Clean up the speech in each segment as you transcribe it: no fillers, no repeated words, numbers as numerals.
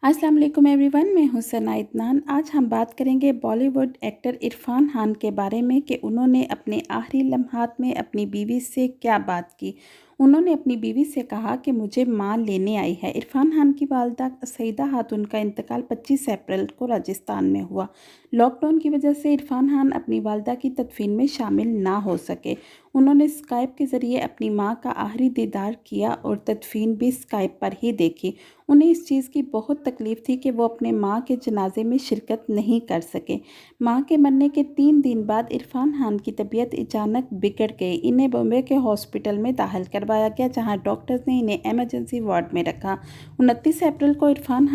अस्सलाम वालेकुम एवरीवन, मैं हूं सना इदनान। आज हम बात करेंगे बॉलीवुड एक्टर इरफान खान के बारे में कि उन्होंने अपने आखिरी लम्हात में अपनी बीवी से क्या बात की। उन्होंने अपनी बीवी से कहा कि मुझे मां लेने आई है। इरफान खान की वालदा सईदा खातून का इंतकाल 25 अप्रैल को राजस्थान में हुआ। लॉकडाउन की वजह से इरफान खान अपनी वालदा की तदफीन में शामिल ना हो सके। उन्होंने स्काइप के ज़रिए अपनी मां का आखिरी दीदार किया और तदफीन भी स्काइप पर ही देखी। उन्हें इस चीज़ की बहुत तकलीफ़ थी कि वो अपने मां के जनाजे में शिरकत नहीं कर सके। मां के मरने के 3 दिन बाद इरफान खान की तबीयत अचानक बिगड़ गई। इन्हें बॉम्बे के हॉस्पिटल में दाखिल करवाया गया, जहां डॉक्टर्स ने इन्हें एमरजेंसी वार्ड में रखा। 29 अप्रैल को इरफान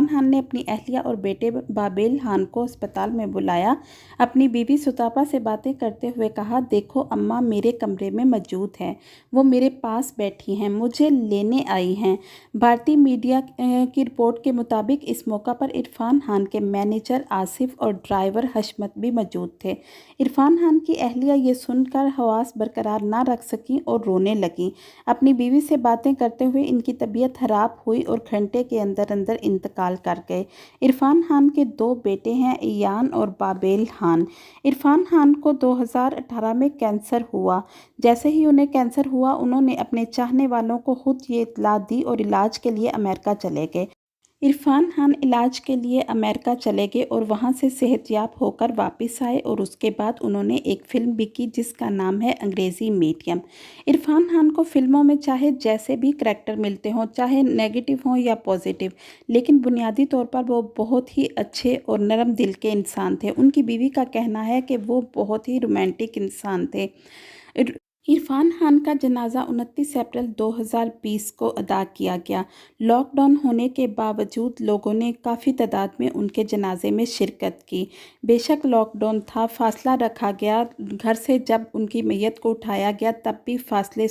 खान ने अपनी अहलिया और बेटे बाबेल खान को अस्पताल में बुलाया। अपनी बीवी सुतापा से बातें करते हुए कहा, देखो अम्मा मेरे कमरे में मौजूद हैं, वो मेरे पास बैठी हैं, मुझे लेने आई हैं। भारतीय मीडिया की रिपोर्ट के मुताबिक इस मौका पर इरफान खान के मैनेजर आसिफ और ड्राइवर हशमत भी मौजूद थे। इरफान खान की अहलिया ये सुनकर हवास बरकरार ना रख सकीं और रोने लगीं। अपनी बीवी से बातें करते हुए इनकी तबीयत खराब हुई और घंटे के अंदर अंदर इंतकाल कर गए। इरफान खान के 2 बेटे हैं, ईयान और बाबेल खान। इरफान खान को 2018 में कैंसर हुआ। जैसे ही उन्हें कैंसर हुआ, उन्होंने अपने चाहने वालों को खुद ये इत्तला दी और इलाज के लिए अमेरिका चले गए। इरफान खान इलाज के लिए अमेरिका चले गए और वहां से सेहतयाब होकर वापस आए और उसके बाद उन्होंने एक फ़िल्म भी की जिसका नाम है अंग्रेज़ी मीडियम। इरफान खान को फ़िल्मों में चाहे जैसे भी करैक्टर मिलते हों, चाहे नेगेटिव हों या पॉजिटिव, लेकिन बुनियादी तौर पर वो बहुत ही अच्छे और नरम दिल के इंसान थे। उनकी बीवी का कहना है कि वो बहुत ही रोमांटिक इंसान थे। इरफान खान का जनाजा 29 अप्रैल 2020 को अदा किया गया। लॉकडाउन होने के बावजूद लोगों ने काफ़ी तादाद में उनके जनाजे में शिरकत की। बेशक लॉकडाउन था, फासला रखा गया, घर से जब उनकी मैयत को उठाया गया तब भी फासले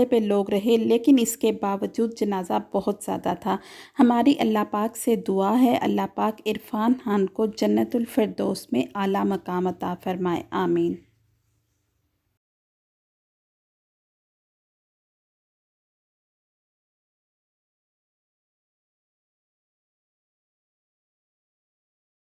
पे लोग रहे, लेकिन इसके बावजूद जनाजा बहुत ज़्यादा था। हमारी अल्लाह पाक से दुआ है, अल्लाह पाक इरफान खान को जन्नतुल फिरदौस में आला मकाम अता फरमाए। आमीन।